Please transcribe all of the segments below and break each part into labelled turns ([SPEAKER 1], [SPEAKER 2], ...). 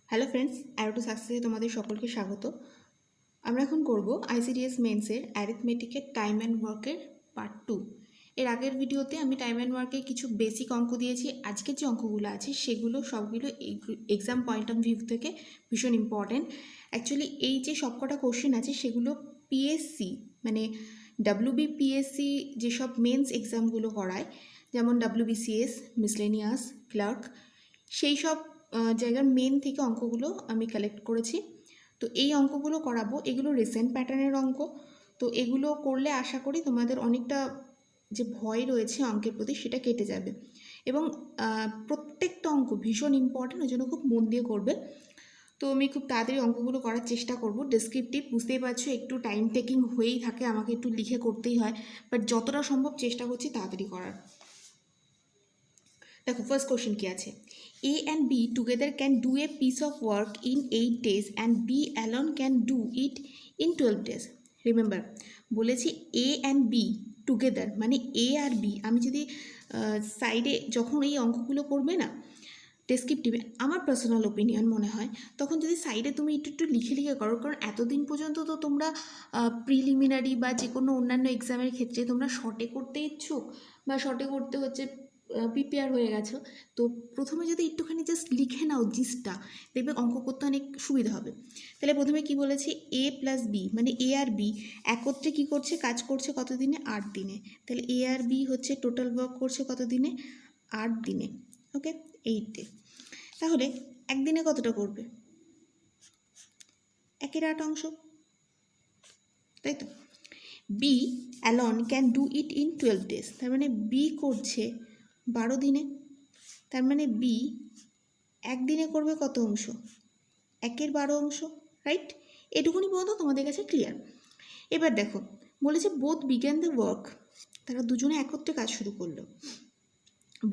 [SPEAKER 1] Hello friends, arrow two সাকসেসে তোমাদের সকলকে স্বাগত। আমরা এখন করব আইসিডিএস মেন্সের অ্যারিথমেটিকের টাইম অ্যান্ড ওয়ার্কের পার্ট 2। এর আগের ভিডিওতে আমি টাইম অ্যান্ড ওয়ার্কের কিছু বেসিক অঙ্ক দিয়েছি। আজকের যে অঙ্কগুলো আছে সেগুলো সবগুলো এক্সাম পয়েন্ট অফ ভিউ থেকে ভীষণ ইম্পর্টেন্ট। অ্যাকচুয়ালি এই যে সবকটা কোশ্চেন আছে সেগুলো পিএসসি মানে WBPSC যেসব মেন্স এক্সামগুলো করায়, যেমন WBCS, মিসলেনিয়াস, ক্লার্ক, সেই সব জায়গার মেন থেকে অঙ্কগুলো আমি কালেক্ট করেছি। তো এই অঙ্কগুলো করাবো, এগুলো রিসেন্ট প্যাটার্নের অঙ্ক। তো এগুলো করলে আশা করি তোমাদের অনেকটা যে ভয় রয়েছে অঙ্কের প্রতি সেটা কেটে যাবে, এবং প্রত্যেকটা অঙ্ক ভীষণ ইম্পর্টেন্ট, ওই জন্য খুব মন দিয়ে করবে। তো আমি খুব তাড়াতাড়ি অঙ্কগুলো করার চেষ্টা করব। ডেসক্রিপটিভ বুঝতেই পারছো একটু টাইম টেকিং হয়েই থাকে, আমাকে একটু লিখে করতেই হয়, বাট যতটা সম্ভব চেষ্টা করছি তাড়াতাড়ি করার। দেখো ফার্স্ট কোশ্চেন কি আছে, A and B together can do a piece of work in 8 days and B alone can do it in 12 days. Remember, বলেছি A and B টুগেদার মানে A আর B। আমি যদি সাইডে যখন এই অঙ্কগুলো করবে না ডেসক্রিপটিভে, আমার পার্সোনাল ওপিনিয়ন মনে হয় তখন যদি সাইডে তুমি একটু একটু লিখে লিখে করো, কারণ এতদিন পর্যন্ত তো তোমরা প্রিলিমিনারি বা যে কোনো অন্যান্য এক্সামের ক্ষেত্রে তোমরা শর্টে করতে ইচ্ছুক বা শর্টে করতে হচ্ছে প্রিপেয়ার হয়ে গেছো। তো প্রথমে যদি একটুখানি জাস্ট লিখে নাও জিসটা, দেখবে অঙ্ক করতে অনেক সুবিধা হবে। তাহলে প্রথমে কি বলেছি, A প্লাস বি মানে A আর B একত্রে কি করছে, কাজ করছে কত দিনে, 8 দিনে। তাহলে A আর B হচ্ছে টোটাল ওয়ার্ক করছে কত দিনে, 8 দিনে। Okay, 8 day. তাহলে একদিনে কতটা করবে, 1/8 অংশ, তাই তো। B alone can do it in 12 days, তার মানে বি করছে 12 দিনে। তার মানে বি একদিনে করবে কত অংশ, 1/12 অংশ, রাইট? এটুকুনি পর্যন্ত তোমাদের কাছে ক্লিয়ার। এবার দেখো বলেছে বোথ বিগ্যান দ্য ওয়ার্ক, তারা দুজনে একত্রে কাজ শুরু করলো।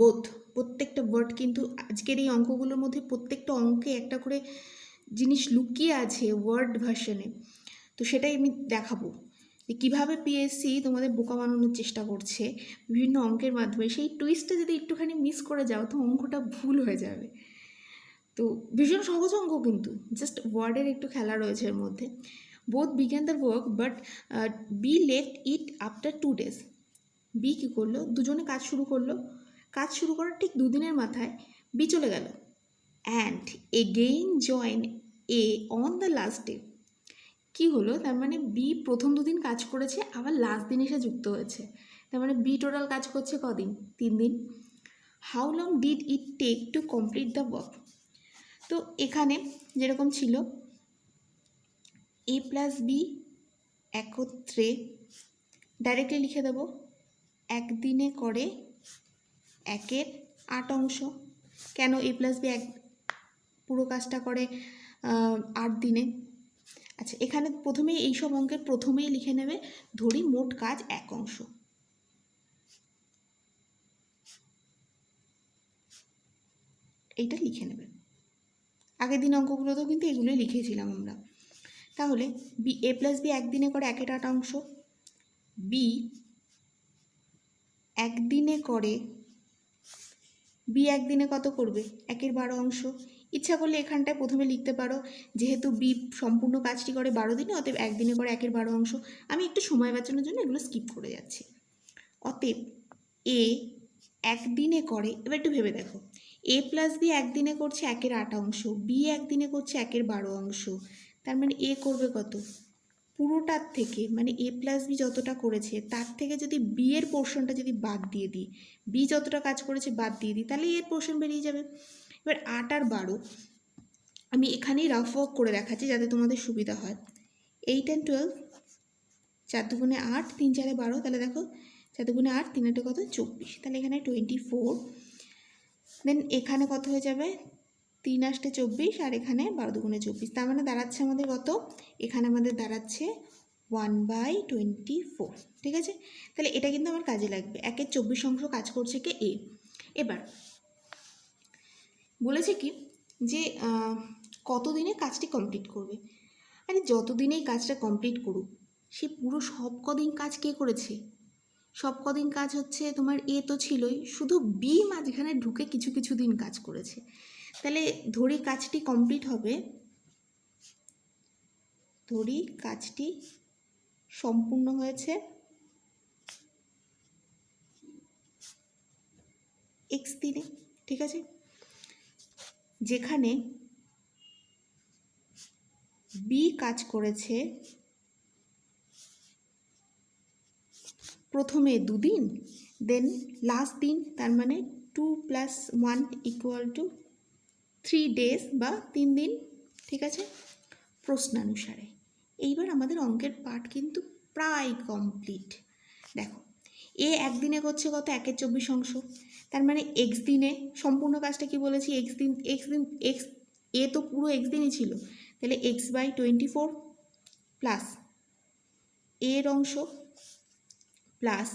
[SPEAKER 1] বোথ, প্রত্যেকটা ওয়ার্ড কিন্তু আজকের এই অঙ্কগুলোর মধ্যে প্রত্যেকটা অঙ্কে একটা করে জিনিস লুকিয়ে আছে ওয়ার্ড ভার্সনে। তো সেটাই আমি দেখাবো যে কীভাবে পিএসসি তোমাদের বোকা বানানোর চেষ্টা করছে বিভিন্ন অঙ্কের মাধ্যমে। সেই টুইস্টটা যদি একটুখানি মিস করে যাও তো অঙ্কটা ভুল হয়ে যাবে। তো ভীষণ সহজ অঙ্ক, কিন্তু জাস্ট ওয়ার্ডের একটু খেলা রয়েছে এর মধ্যে। Both began the work but B left it after 2 days। B কী করলো, দুজনে কাজ শুরু করলো। কাজ শুরু করার ঠিক 2 দিনের মাথায় বি চলে গেল। And again join A on the last day. কী হলো, তার মানে বি প্রথম 2 দিন কাজ করেছে, আবার লাস্ট দিন এসে যুক্ত হয়েছে। তার মানে বি টোটাল কাজ করছে কদিন, 3 দিন। How long did it take to complete the work. তো এখানে যেরকম ছিল এ প্লাস বি একত্রে ডাইরেক্টলি লিখে দেবো, একদিনে করে 1/8 অংশ। কেন এ প্লাস বি পুরো কাজটা করে 8 দিনে। আচ্ছা, এখানে প্রথমেই এইসব অঙ্কের প্রথমেই লিখে নেবে, ধরি মোট কাজ 1 অংশ। এইটা লিখে নেবে। আগের দিন অঙ্কগুলোতেও কিন্তু এগুলোই লিখেছিলাম আমরা। তাহলে বি এ প্লাস বি একদিনে করে 1/8 অংশ, বি একদিনে করে, বি একদিনে কত করবে, 1/12 অংশ। ইচ্ছা করলে এখানটায় প্রথমে লিখতে পারো, যেহেতু বি সম্পূর্ণ কাজটি করে 12 দিনে, অতএব একদিনে করে 1/12 অংশ। আমি একটু সময় বাঁচানোর জন্য এগুলো স্কিপ করে যাচ্ছি। অতএব এ একদিনে করে, এবার একটু ভেবে দেখো, এ প্লাস বি একদিনে করছে 1/8 অংশ, বি একদিনে করছে 1/12 অংশ। তার মানে এ করবে কত, পুরোটার থেকে মানে এ প্লাস বি যতটা করেছে তার থেকে যদি বি এর পোর্শনটা যদি বাদ দিয়ে দিই, বি যতটা কাজ করেছে বাদ দিয়ে দিই, তাহলে এর পোর্শন বেরিয়ে যাবে। এবার 8 আর 12 আমি এখানেই রাফ ওয়ার্ক করে দেখাচ্ছি যাতে তোমাদের সুবিধা হয়। 8 and 12, 4 দুগুণে 8, 3 4 12, তাহলে দেখো 4 দুগুণে 8, 3 8 কত, 24। তাহলে এখানে 24। দেন এখানে কত হয়ে যাবে, 3 8 24, আর এখানে 12 দুগুণে 24। তার মানে দাঁড়াচ্ছে আমাদের কত, এখানে আমাদের দাঁড়াচ্ছে 1/24। ঠিক আছে, তাহলে এটা কিন্তু আমার কাজে লাগবে। 1/24 অংশ কাজ করছে কে, এ। এবার বলেছে কি যে কত দিনে কাজটি কমপ্লিট করবে। আরে যত দিনেই কাজটা কমপ্লিট করুক, সে পুরো সব কদিন কাজ কে করেছে, সব কদিন কাজ হচ্ছে তোমার এ তো ছিলই, শুধু বি মাঝখানে ঢুকে কিছু কিছু দিন কাজ করেছে। তাহলে ধরি কাজটি কমপ্লিট হবে, ধরি কাজটি সম্পূর্ণ হয়েছে x দিনে, ঠিক আছে। যেখানে b কাজ করেছে প্রথমে 2 দিন, দেন লাস্ট দিন, তার মানে 2 + 1 = 3 ডেজ বা 3 দিন, ঠিক আছে, প্রশ্নানুসারে। এইবার আমাদের অঙ্কের পার্ট কিন্তু প্রায় কমপ্লিট। দেখো এ একদিনে করছে কত, 1/24, তার মানে এক্স দিনে সম্পূর্ণ কাজটা কি বলেছি, এক্স এ তো পুরো এক্স দিনই ছিল, তাহলে x/24 প্লাস এর অংশ প্লাস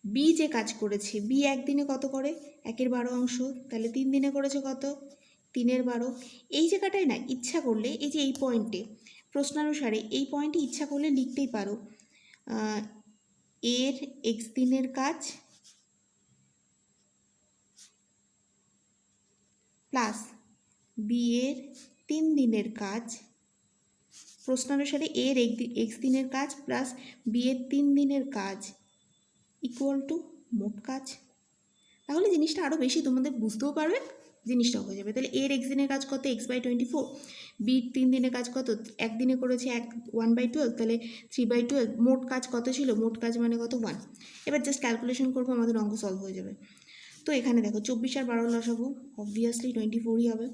[SPEAKER 1] বি যে কাজ করেছে, বি একদিনে কত করে, 1/12, তাহলে 3 দিনে করেছে কত, 3/12। এই জায়গাটায় না ইচ্ছা করলে এই যে এই পয়েন্টে প্রশ্নানুসারে এই পয়েন্টে ইচ্ছা করলে লিখতেই পারো এর x দিনের কাজ প্লাস বি এর 3 দিনের কাজ, প্রশ্নানুসারে এর x দিনের কাজ প্লাস বি এর 3 দিনের কাজ = মোট কাজ। তাহলে জিনিসটা আরও বেশি তোমাদের বুঝতেও পারবে, জিনিসটা হয়ে যাবে। তাহলে এর x দিনের কাজ কত, x/24, বির 3 দিনের কাজ কত, একদিনে করেছে 1/12, তাহলে 3/12, মোট কাজ কত ছিল, মোট কাজ মানে কত 1। এবার জাস্ট ক্যালকুলেশন করবো, আমাদের অঙ্ক সলভ হয়ে যাবে। তো এখানে দেখো 24 আর 12 লসাবো, অবভিয়াসলি 24ই হবে।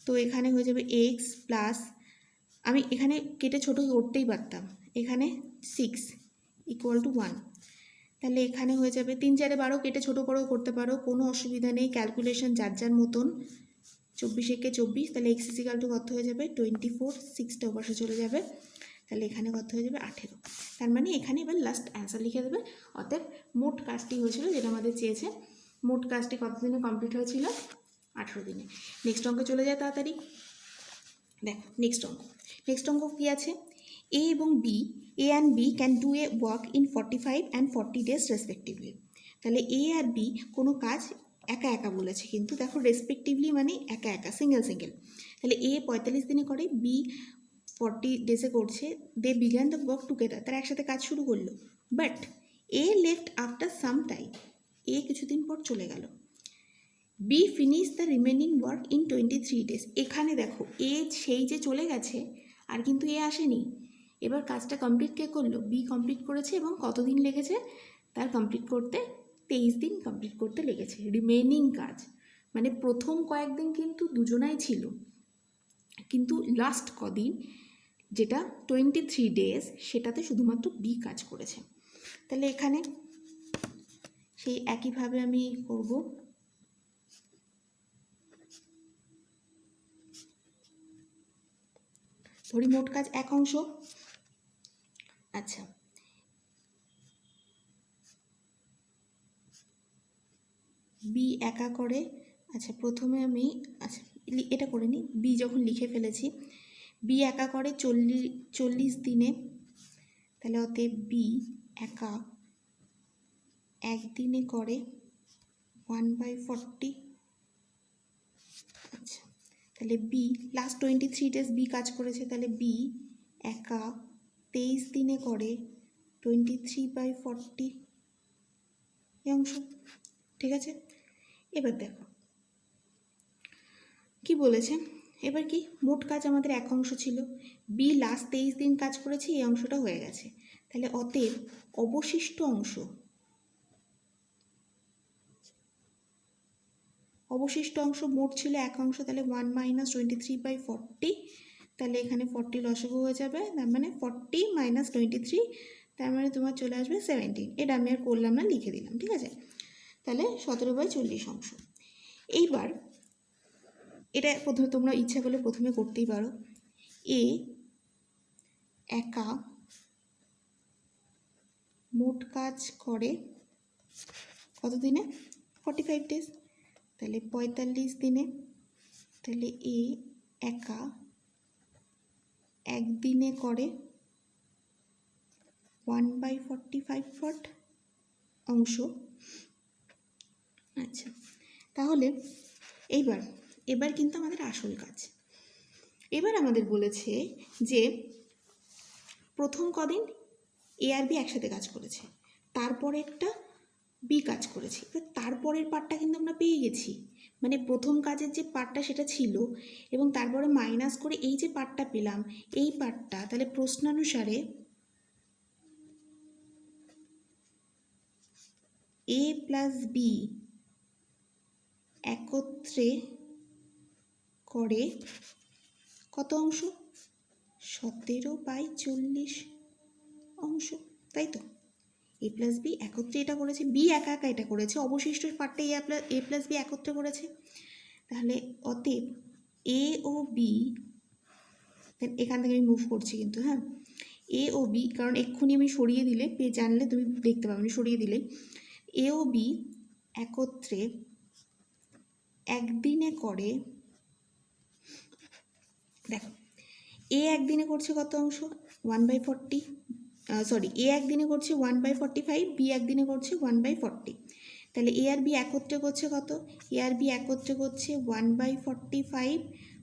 [SPEAKER 1] তো এখানে হয়ে যাবে x প্লাস, আমি এখানে কেটে ছোটো করতেই পারতাম, এখানে 6 = 1, তাহলে এখানে হয়ে যাবে 3 4 12, কেটে ছোটো করেও করতে পারো, কোনো অসুবিধা নেই, ক্যালকুলেশন যার যার মতন। 24 একে 24, তাহলে x = কত হয়ে যাবে 24, 6টা ওপাশে চলে যাবে, তাহলে এখানে কত হয়ে যাবে 18। তার মানে এখানে এবার লাস্ট অ্যান্সার লিখে দেবে। অতএব মোট কাজটি হয়েছিল যেটা আমাদের চেয়েছে, মোট কাজটি কত দিনে কমপ্লিট হয়েছিল, 18 দিনে। নেক্সট অঙ্কে চলে যায় তাড়াতাড়ি। দেখো নেক্সট অঙ্ক কী আছে, এ এবং B, A and B can do a work in 45 and 40 days respectively. তাহলে এ আর বি কোনো কাজ একা একা বলেছে, কিন্তু দেখো রেসপেক্টিভলি মানে একা একা, সিঙ্গেল। তাহলে এ 45 দিনে করে, বি 40 ডেজে করছে, they began the work together, তারা একসাথে কাজ শুরু করলো। But A left after some time, A কিছুদিন পর চলে গেল। B finish the remaining work in 23 days। এখানে দেখো এ সেই যে চলে গেছে, আর কিন্তু এ আসেনি। এবার কাজটা কমপ্লিট কে করলো, বি কমপ্লিট করেছে, এবং কতদিন লেগেছে তার কমপ্লিট করতে, 23 দিন কমপ্লিট করতে লেগেছে রিমেনিং কাজ। মানে প্রথম কয়েকদিন কিন্তু দুজনাই ছিল, কিন্তু লাস্ট কদিন যেটা 23 days সেটাতে শুধুমাত্র বি কাজ করেছে। তাহলে এখানে সেই একইভাবে আমি করব, ধরি মোট কাজ 1 অংশ। আচ্ছা, বি একা করে, আচ্ছা প্রথমে আমি এটা করে নিই, বি যখন লিখে ফেলেছি, বি একা করে 40 দিনে, তাহলে অতএব বি একা একদিনে করে 1/40। আচ্ছা, তাহলে বি লাস্ট 23 days বি কাজ করেছে, তাহলে বি একা 23 দিনে করে 23/40 এই অংশ, ঠিক আছে। এবার দেখো কি বলেছে, এবার কি মোট কাজ আমাদের 1 অংশ ছিল, বি লাস্ট 23 দিন কাজ করেছে, এই অংশটা হয়ে গেছে। তাহলে অতএব অবশিষ্ট অংশ মোট ছিল 1 অংশ, তাহলে 1 - 23/40, তাহলে এখানে 40 লসাগু হয়ে যাবে, তার মানে 40 - 23, তার মানে তোমার চলে আসবে 17। এটা আমি আর করলাম না, লিখে দিলাম, ঠিক আছে। তাহলে 17/40 অংশ। এইবার এটা প্রথমে তোমরা ইচ্ছা করলে প্রথমে করতেই পারো, এ একা মোট কাজ করে কত দিনে, 45 days, তাহলে 45 দিনে, তাহলে এ একা একদিনে করে 1/45 অংশ। আচ্ছা, তাহলে এইবার এবার কিন্তু আমাদের আসল কাজ। এবার আমাদের বলেছে যে প্রথম কদিন এ আর বি একসাথে কাজ করেছে, তারপরেরটা বি কাজ করেছে। এবার তারপরের পার্টটা কিন্তু আমরা পেয়ে গেছি, মানে প্রথম কাজের যে পার্টটা সেটা ছিল এবং তারপরে মাইনাস করে এই যে পার্টটা পেলাম, এই পার্টটা তাহলে প্রশ্নানুসারে এ প্লাস বি একত্রে করে কত অংশ? 17/40 অংশ, তাই তো? এ প্লাস বি একত্রে এটা করেছে, বি একা একা এটা করেছে, অবশিষ্ট পার্টটা এ প্লাস বি একত্রে করেছে। তাহলে অতএব এ ও বি, এখান থেকে আমি মুভ করছি কিন্তু, হ্যাঁ, এ ও বি, কারণ এক্ষুনি আমি সরিয়ে দিলে জানলে তুমি দেখতে পাবে, আমি সরিয়ে দিলে এ ও বি একত্রে একদিনে করে, দেখো এ একদিনে করছে কত অংশ? 1/40, সরি, এ একদিনে করছে 1/45, বি একদিনে করছে 1/40। তাহলে এ আর বি একত্রে করছে কত? এ আর বি একত্রে করছে 1/45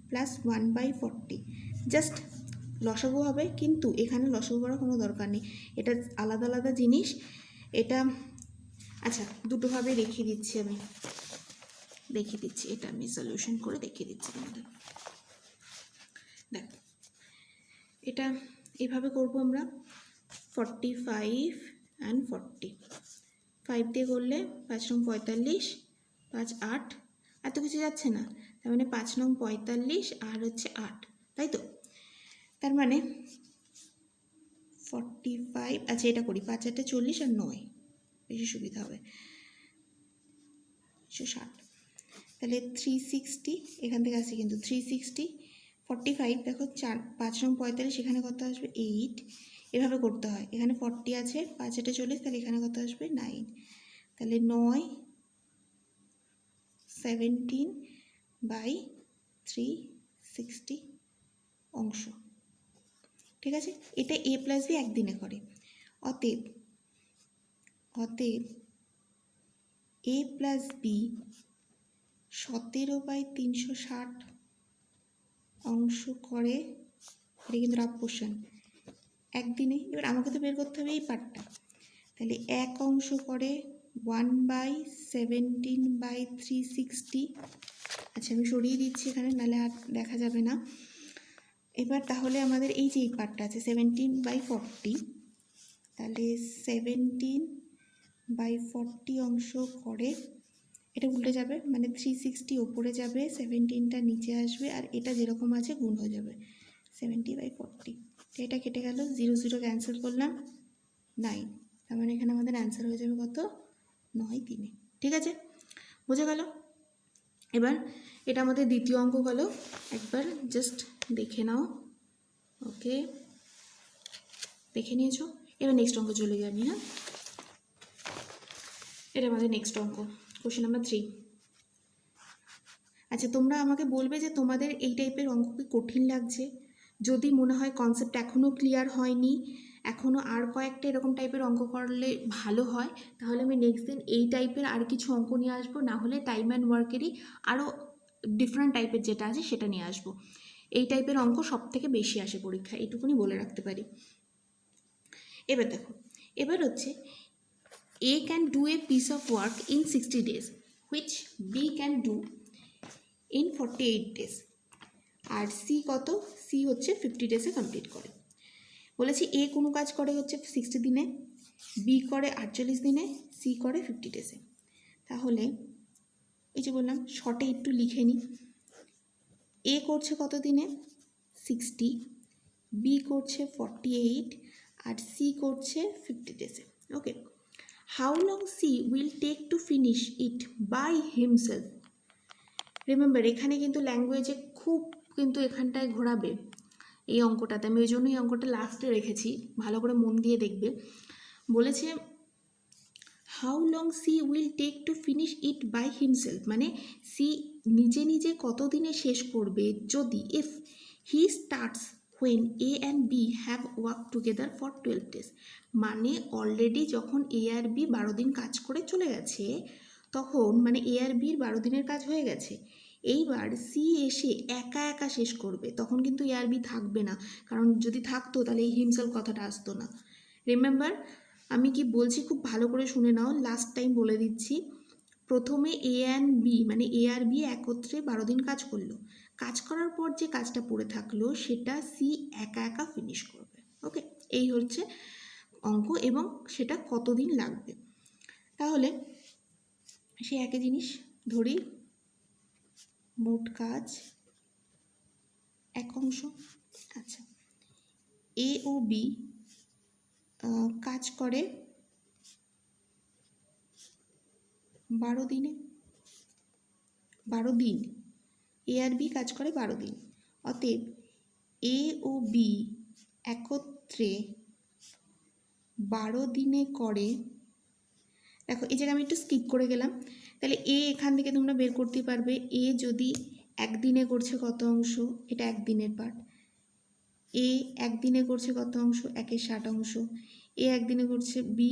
[SPEAKER 1] প্লাস 1/40। জাস্ট লসাগু হবে, কিন্তু এখানে লসাগু করার কোনো দরকার নেই, এটা আলাদা আলাদা জিনিস। এটা আচ্ছা দুটোভাবে দেখিয়ে দিচ্ছি, আমি দেখিয়ে দিচ্ছি, এটা আমি সলিউশন করে দেখিয়ে দিচ্ছি তোমাদের। দেখো এটা এভাবে করবো আমরা, 45 অ্যান্ড 40, 5 দিয়ে করলে 5 নং 45, 5 8, এত কিছু যাচ্ছে না, তার মানে 5 নং 45 আর হচ্ছে 8, তাই তো? তার মানে 45, আচ্ছা এটা করি, 5 8 40 আর 9, বেশি সুবিধা হবে, 160, তাহলে 360, এখান থেকে আসছে কিন্তু 360, 45, দেখো 5 নং 45, এখানে কত আসবে? 8, এভাবে করতে হয়, এখানে 40 আছে, 5 8 40, তাহলে এখানে কত আসবে? 9, তাহলে 9 17/360 অংশ, ঠিক আছে? এটা এ প্লাস বি একদিনে করে, অতএব এ প্লাস বি 17/360 অংশ করে, এটা কিন্তু রাফ কোশ্চেন, একদিনে। এবার আমাকে তো বের করতে হবে এই পার্টটা, তাহলে এক অংশ করে 1/17/360, আচ্ছা আমি সরিয়ে দিচ্ছি এখানে, নাহলে আর দেখা যাবে না। এবার তাহলে আমাদের এই যে এই পার্টটা আছে 17/40, তাহলে 17/40 অংশ করে, এটা উল্টে যাবে, মানে 360 ওপরে যাবে, 17টা নিচে আসবে, আর এটা যেরকম আছে গুণ হয়ে যাবে 70/40, এটা কেটে গেল, 0 0 ক্যান্সেল করলাম, 9, তার মানে এখানে আমাদের অ্যান্সার হয়ে যাবে কত? 9 3, ঠিক আছে? বোঝা গেল? এবার এটা আমাদের দ্বিতীয় অঙ্ক গেল, একবার জাস্ট দেখে নাও, ওকে দেখে নিয়েছো? এবার নেক্সট অঙ্ক চলে যাই আমি, হ্যাঁ, এটা আমাদের নেক্সট অঙ্ক, কোশ্চেন নাম্বার 3। আচ্ছা তোমরা আমাকে বলবে যে তোমাদের এই টাইপের অঙ্ক কি কঠিন লাগছে, যদি মনে হয় কনসেপ্ট এখনও ক্লিয়ার হয়নি, এখনও আর কয়েকটা এরকম টাইপের অঙ্ক করলে ভালো হয়, তাহলে আমি নেক্সট দিন এই টাইপের আর কিছু অঙ্ক নিয়ে আসবো, না হলে টাইম অ্যান্ড ওয়ার্কেরই আরও ডিফারেন্ট টাইপের যেটা আছে সেটা নিয়ে আসবো। এই টাইপের অঙ্ক সব থেকে বেশি আসে পরীক্ষা, এইটুকুনি বলে রাখতে পারি। এবার দেখো, এবার হচ্ছে A can do a piece of work in 60 days which B can do in 48 days, আর সি কত? সি হচ্ছে 50 ডেজে কমপ্লিট করে। বলেছি এ কোনো কাজ করে হচ্ছে 60 দিনে, বি করে 48 দিনে, সি করে 50 ডেজে। তাহলে এই যে বললাম শর্টে একটু লিখে নিই, এ করছে কত দিনে? 60, বি করছে 48, আর সি করছে 50 ডেজে। Okay, how long C will take to finish it by himself. Remember এখানে কিন্তু ল্যাঙ্গুয়েজে খুব কিন্তু এখানটায় ঘোরাবে এই অঙ্কটাতে, আমি ওই জন্য এই অঙ্কটা লাস্টে রেখেছি, ভালো করে মন দিয়ে দেখবে। বলেছে how long C will take to finish it by himself, মানে সি নিজে নিজে কতদিনে শেষ করবে যদি if he starts when A and B have worked together for 12 days, মানে অলরেডি যখন A আর B 12 দিন কাজ করে চলে গেছে, তখন মানে A আর বির 12 দিনের কাজ হয়ে গেছে, এইবার সি এসে একা একা শেষ করবে, তখন কিন্তু এ আর বি থাকবে না, কারণ যদি থাকতো তাহলে এই হিমসেলফ কথাটা আসতো না। রিমেম্বার আমি কি বলছি খুব ভালো করে শুনে নাও, লাস্ট টাইম বলে দিচ্ছি। প্রথমে এ অ্যান্ড বি মানে এ আর বি একত্রে 12 দিন কাজ করলো, কাজ করার পর যে কাজটা পড়ে থাকলো সেটা সি একা একা ফিনিশ করবে। ওকে, এই হচ্ছে অঙ্ক, এবং সেটা কতদিন লাগবে। তাহলে সে একই জিনিস ধরি, মোট কাজ এক অংশ। আচ্ছা, এ ও বি কাজ করে 12 দিনে, 12 দিন, এ আর বি কাজ করে 12 দিন। অতএব এ ও বি একত্রে 12 দিনে করে, দেখো এই জায়গায় আমি একটু স্কিপ করে গেলাম, তাহলে এ এখান থেকে তোমরা বের করতে পারবে। এ যদি একদিনে করছে কত অংশ, এটা একদিনের পার্ট। এ একদিনে করছে কত অংশ, 1/60 অংশ। এ একদিনে করছে বি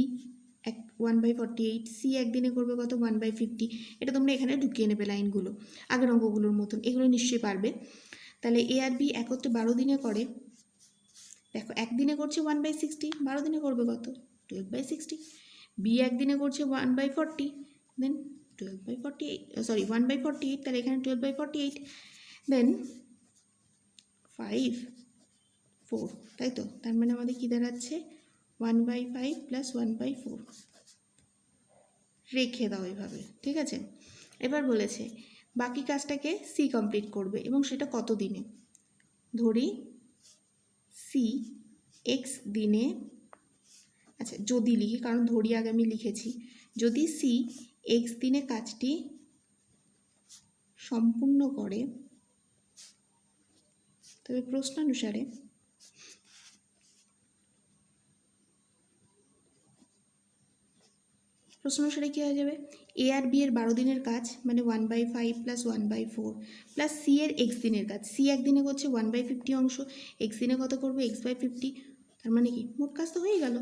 [SPEAKER 1] 1/48, সি একদিনে করবে কত 1/50। এটা তোমরা এখানে ঢুকিয়ে নেবে লাইনগুলো আগের অঙ্কগুলোর মতন, এগুলো নিশ্চয়ই পারবে। তাহলে এ আর বি একত্রে 12 দিনে করে, দেখো একদিনে করছে 1/60, 12 দিনে করবে কত 12/60। বি একদিনে করছে 1/40, দেন 12/48, সরি 1/48, তাহলে এখানে 12/48, দেন 5 4, তাই তো? তার মানে আমাদের কী দাঁড়াচ্ছে 1/5 + 1/4, রেখে দাও এভাবে, ঠিক আছে। এবার বলেছে বাকি কাজটাকে সি কমপ্লিট করবে, এবং সেটা কত দিনে। ধরি সি এক্স দিনে, আচ্ছা যদি লিখি, কারণ ধরি আগে আমি লিখেছি, যদি সি এক্স দিনে কাজটি সম্পূর্ণ করে, তবে প্রশ্নানুসারে কী হয়ে যাবে, এ আর বি এর 12 দিনের কাজ মানে 1/5 + 1/4 প্লাস সি এর এক্স দিনের কাজ, সি একদিনে করছে 1/50 অংশ, এক্স দিনে কত করবে x/50, তার মানে কি মোট কাজ তো হয়ে গেল।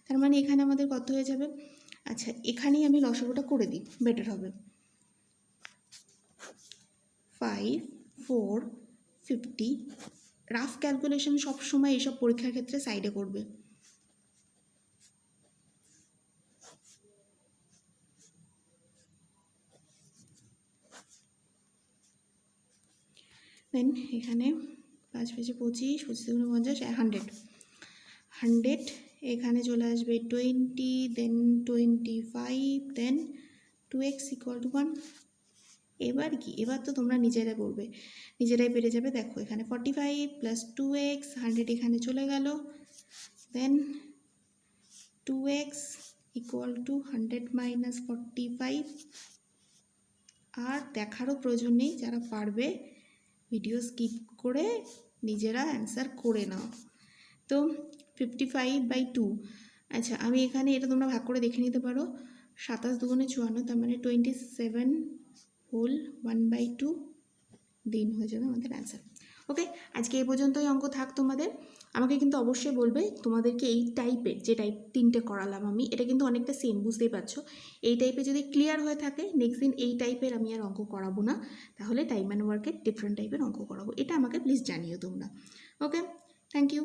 [SPEAKER 1] তার মানে এখানে আমাদের কত হয়ে যাবে, আচ্ছা এখানেই আমি লসাগুটা করে দিই, বেটার হবে। 5 4 50, রাফ ক্যালকুলেশন সবসময় এইসব পরীক্ষার ক্ষেত্রে সাইডে করবে। দেন এখানে 5 × 5 = 25, 25 × 50 100, এখানে চলে আসবে 20, দেন 25, দেন 2x = 1। এবার কি, এবার তো তোমরা নিজেরাই বলবে, নিজেরাই পেরে যাবে। দেখো এখানে 45 + 2x, 100 এখানে চলে গেল, দেন 2x = 100 - 45। আর দেখারও প্রয়োজন নেই, যারা পারবে ভিডিও স্কিপ করে নিজেরা অ্যান্সার করে নাও। তো 55/2, আচ্ছা আমি এখানে এটা তোমরা ভাগ করে দেখে নিতে পারো, 27 × 2 = 54, তার মানে 27 হোল 1/2 দিন হয়ে যাবে আমাদের অ্যান্সার। ওকে, আজকে এই পর্যন্তই অঙ্ক থাক তোমাদের। আমাকে কিন্তু অবশ্যই বলবে তোমাদেরকে এই টাইপের, যে টাইপ 3টে করালাম আমি, এটা কিন্তু অনেকটা সেম, বুঝতেই পারছো। এই টাইপে যদি ক্লিয়ার হয়ে থাকে, নেক্সট দিন এই টাইপের আমি আর অঙ্ক করাবো না, তাহলে টাইম অ্যান্ড ওয়ার্কের ডিফারেন্ট টাইপের অঙ্ক করাবো, এটা আমাকে প্লিজ জানিও তোমরা। ওকে, থ্যাংক ইউ।